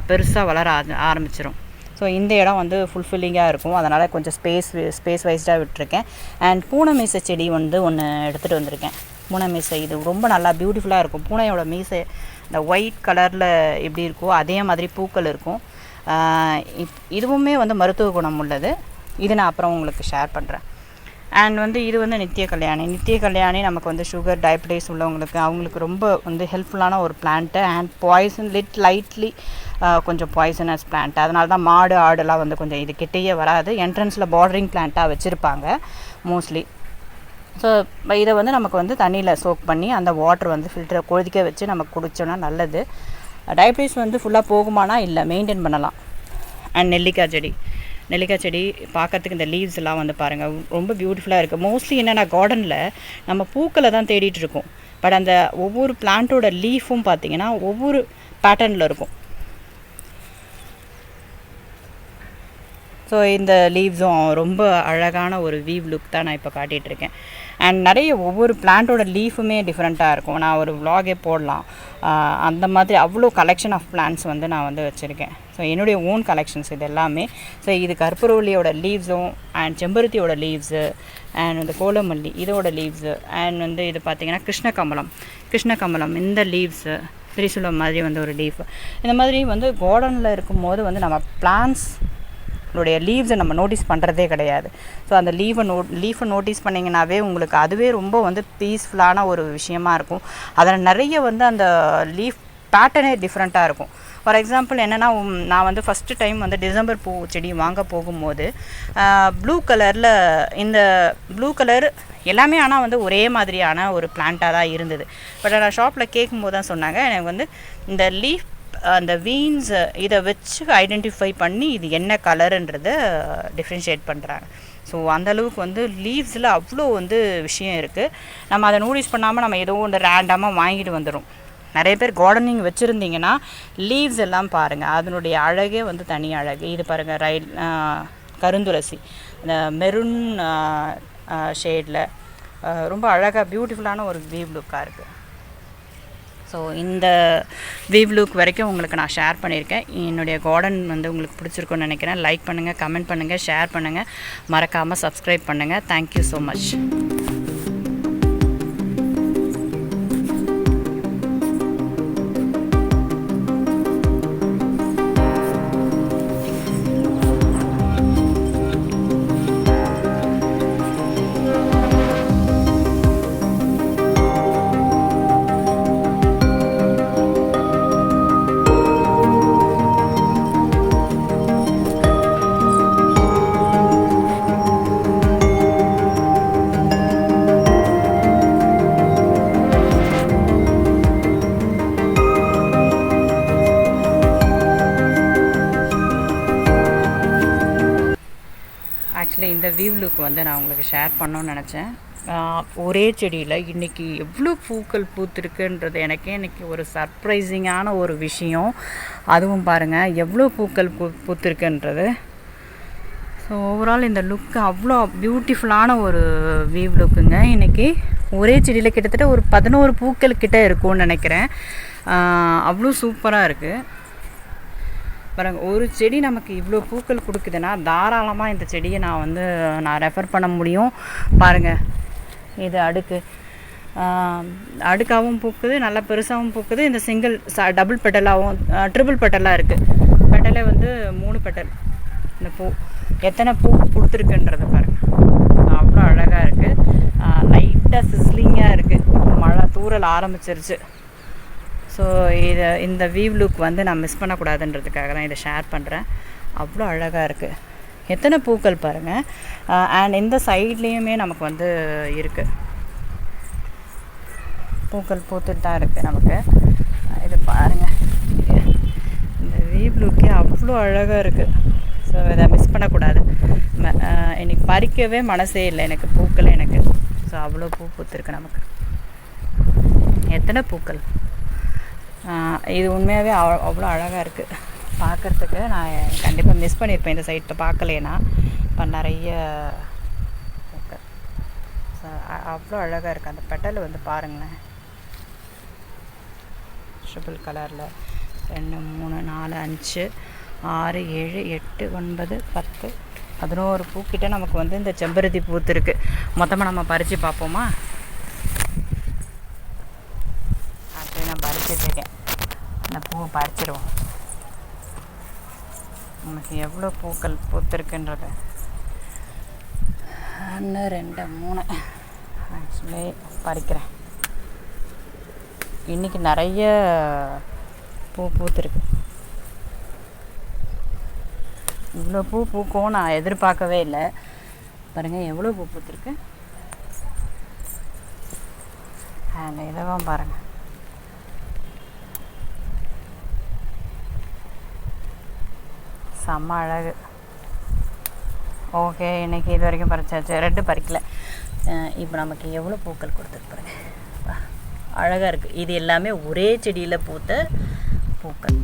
Speaker 1: பெருசாக வளர ஆரம்பிச்சிடும். ஸோ இந்த இடம் வந்து ஃபுல்ஃபில்லிங்காக இருக்கும். அதனால் கொஞ்சம் ஸ்பேஸ் வைஸ்டாக விட்டுருக்கேன். அண்ட் பூனை மீசை செடி வந்து ஒன்று எடுத்துகிட்டு வந்திருக்கேன். பூனை மீசை இது ரொம்ப நல்லா பியூட்டிஃபுல்லாக இருக்கும். பூனையோட மீசை இந்த ஒயிட் கலரில் எப்படி இருக்கோ அதே மாதிரி பூக்கள் இருக்கும். இதுவுமே வந்து மருத்துவ குணம் உள்ளது. இது நான் அப்புறம் உங்களுக்கு ஷேர் பண்ணுறேன். அண்ட் வந்து இது வந்து நித்திய கல்யாணி நமக்கு வந்து சுகர் டயபிட்டிஸ் உள்ளவங்களுக்கு அவங்களுக்கு ரொம்ப வந்து ஹெல்ப்ஃபுல்லான ஒரு பிளான்ட்டு. அண்ட் லைட்லி கொஞ்சம் பாய்சனஸ் பிளான்ட். அதனால தான் மாடு ஆடுலாம் வந்து கொஞ்சம் இது கிட்டேயே வராது. என்ட்ரன்ஸில் பார்டரிங் பிளான்ட்டாக வச்சுருப்பாங்க மோஸ்ட்லி. ஸோ இதை வந்து நமக்கு வந்து தண்ணியில் சோக் பண்ணி அந்த வாட்டர் வந்து ஃபில்டரை கொதிக்க வச்சு நமக்கு குடித்தோன்னா நல்லது. டயபிட்டிஸ் வந்து ஃபுல்லாக போகுமானா இல்லை, மெயின்டைன் பண்ணலாம். அண்ட் நெல்லிக்காய் செடி பார்க்கறதுக்கு இந்த லீவ்ஸ் எல்லாம் வந்து பாருங்கள் ரொம்ப பியூட்டிஃபுல்லாக இருக்குது. மோஸ்ட்லி என்னென்னா கார்டனில் நம்ம பூக்களை தான் தேடிட்டு இருக்கோம். பட் அந்த ஒவ்வொரு பிளான்ட்டோட லீஃபும் பார்த்திங்கன்னா ஒவ்வொரு பேட்டர்னில் இருக்கும். ஸோ இந்த லீவ்ஸும் ரொம்ப அழகான ஒரு வீவ் லுக் தான் நான் இப்போ காட்டிகிட்ருக்கேன். அண்ட் நிறைய ஒவ்வொரு பிளான்ட்டோட லீஃபுமே டிஃப்ரெண்ட்டாக இருக்கும். நான் ஒரு vlog போடலாம். அந்த மாதிரி அவ்வளோ கலெக்ஷன் ஆஃப் பிளான்ட்ஸ் வந்து நான் வந்து வச்சுருக்கேன். ஸோ என்னுடைய ஓன் கலெக்ஷன்ஸ் இது எல்லாமே. ஸோ இது கற்பூரவல்லியோட லீவ்ஸும் அண்ட் செம்பருத்தியோட லீவ்ஸு அண்ட் இந்த கோலமல்லி இதோட லீவ்ஸு அண்ட் வந்து இது பார்த்திங்கன்னா கிருஷ்ணகமலம் இந்த லீவ்ஸு திரிசூலம் மாதிரி வந்து ஒரு லீஃப். இந்த மாதிரி வந்து கார்டனில் இருக்கும்போது வந்து நம்ம பிளான்ஸ் லீவ்ஸை நம்ம நோட்டீஸ் பண்ணுறதே கிடையாது. ஸோ அந்த லீஃபை நோட்டீஸ் பண்ணிங்கனாவே உங்களுக்கு அதுவே ரொம்ப வந்து பீஸ்ஃபுல்லான ஒரு விஷயமா இருக்கும். அதில் நிறைய வந்து அந்த லீஃப் பேட்டர்னே டிஃப்ரெண்ட்டாக இருக்கும். ஃபார் எக்ஸாம்பிள் என்னென்னா நான் வந்து ஃபஸ்ட்டு டைம் வந்து டிசம்பர் பூ செடி வாங்க போகும்போது ப்ளூ கலரில் இந்த ப்ளூ கலர் எல்லாமே ஆனால் வந்து ஒரே மாதிரியான ஒரு பிளான்ட்டாக தான் இருந்தது. பட் நான் ஷாப்பில் கேட்கும்போது தான் சொன்னாங்க எனக்கு வந்து இந்த லீஃப் அந்த வீன்ஸ் இதை வச்சு ஐடென்டிஃபை பண்ணி இது என்ன கலருன்றதை டிஃப்ரென்ஷியேட் பண்ணுறாங்க. ஸோ அந்தளவுக்கு வந்து லீவ்ஸில் அவ்வளோ வந்து விஷயம் இருக்குது. நம்ம அதை நோட்டீஸ் பண்ணாமல் நம்ம ஏதோ ஒன்று ரேண்டமாக வாங்கிட்டு வந்துடும். நிறைய பேர் கார்டனிங் வச்சுருந்தீங்கன்னா லீவ்ஸ் எல்லாம் பாருங்கள், அதனுடைய அழகே வந்து தனி அழகு. இது பாருங்கள், கருந்துளசி இந்த மெரூன் ஷேடில் ரொம்ப அழகாக பியூட்டிஃபுல்லான ஒரு வீவ் லுக்காக இருக்குது. ஸோ இந்த வீவ் லுக் வரைக்கும் உங்களுக்கு நான் ஷேர் பண்ணியிருக்கேன். என்னுடைய கார்டன் வந்து உங்களுக்கு பிடிச்சிருக்குன்னு நினைக்கிறேன். லைக் பண்ணுங்கள், கமெண்ட் பண்ணுங்கள், ஷேர் பண்ணுங்கள், மறக்காமல் சப்ஸ்கிரைப் பண்ணுங்கள். Thank you so much. ஆக்சுவலி இந்த வியூ லுக் வந்து நான் உங்களுக்கு ஷேர் பண்ணணும்னு நினச்சேன். ஒரே செடியில் இன்றைக்கி எவ்வளோ பூக்கள் பூத்துருக்குன்றது எனக்கே இன்றைக்கி ஒரு சர்ப்ரைசிங்கான ஒரு விஷயம். அதுவும் பாருங்கள் எவ்வளோ பூக்கள் பூத்துருக்குன்றது. ஸோ ஓவரால் இந்த லுக்கு அவ்வளோ பியூட்டிஃபுல்லான ஒரு வியூ லுக்குங்க. இன்றைக்கி ஒரே செடியில் கிட்டத்தட்ட ஒரு 11 பூக்கள் கிட்டே இருக்கும்னு நினைக்கிறேன். அவ்வளோ சூப்பராக இருக்குது. பாருங்கள், ஒரு செடி நமக்கு இவ்வளோ பூக்கள் கொடுக்குதுன்னா தாராளமாக இந்த செடியை நான் ரெஃபர் பண்ண முடியும். பாருங்கள், இது அடுக்காகவும் பூக்குது, நல்லா பெருசாகவும் பூக்குது. இந்த டபுள் பெட்டலாகவும் ட்ரிபிள் பெட்டலாக இருக்குது. பெட்டலே வந்து 3 பெட்டல். இந்த பூ எத்தனை பூ கொடுத்துருக்குன்றது பாருங்கள், அவ்வளோ அழகாக இருக்குது. லைட்டாக சிஸ்லிங்காக இருக்குது, மழை தூறல் ஆரம்பிச்சிருச்சு. ஸோ இந்த வியூ லுக் வந்து நான் மிஸ் பண்ணக்கூடாதுன்றதுக்காக தான் இதை ஷேர் பண்ணுறேன். அவ்வளோ அழகாக இருக்குது. எத்தனை பூக்கள் பாருங்கள். அண்ட் இந்த சைட்லேயுமே நமக்கு வந்து இருக்குது, பூக்கள் பூத்துட்டு தான் இருக்குது நமக்கு. இது பாருங்கள், இந்த வியூ லுக்கே அவ்வளோ அழகாக இருக்குது. ஸோ இதை மிஸ் பண்ணக்கூடாது. இன்னைக்கு பறிக்கவே மனசே இல்லை எனக்கு பூக்கள் எனக்கு. ஸோ அவ்வளோ பூ பூத்துருக்கு நமக்கு. எத்தனை பூக்கள்! இது உண்மையாகவே அவ்வளோ அழகாக இருக்குது பார்க்குறதுக்கு. நான் கண்டிப்பாக மிஸ் பண்ணியிருப்பேன் இந்த சைட்டில் பார்க்கலேன்னா. இப்போ நிறைய பூக்கள். ஸோ அவ்வளோ அழகாக இருக்குது. அந்த பெட்டல் வந்து பாருங்களேன், ட்ரிபிள் கலரில் 2 3 4 5 6 7 8 9 10 11 பூக்கிட்ட நமக்கு வந்து இந்த செம்பருத்தி பூத்துருக்கு. மொத்தமாக நம்ம பறித்து பார்ப்போமா? நான் பறிச்சிட்ருக்கேன். இந்த பூவை பறிச்சிடுவோம். நமக்கு எவ்வளோ பூக்கள் பூத்துருக்குன்றது 1 2 3 ஆக்சுவலி பறிக்கிறேன். இன்றைக்கி நிறைய பூத்துருக்கு. இவ்வளோ பூக்கும் நான் எதிர்பார்க்கவே இல்லை. பாருங்கள் எவ்வளோ பூத்துருக்கு. அந்த இதெல்லாம் பாருங்கள், செம்ம அழகு. ஓகே, இன்றைக்கி இது வரைக்கும் பறிச்சாச்சு. ரெட்டு பறிக்கல. இப்போ நமக்கு எவ்வளோ பூக்கள் கொடுத்துருக்கு பாருங்க, அழகாக இருக்குது. இது எல்லாமே ஒரே செடியில் பூத்த பூக்கள்.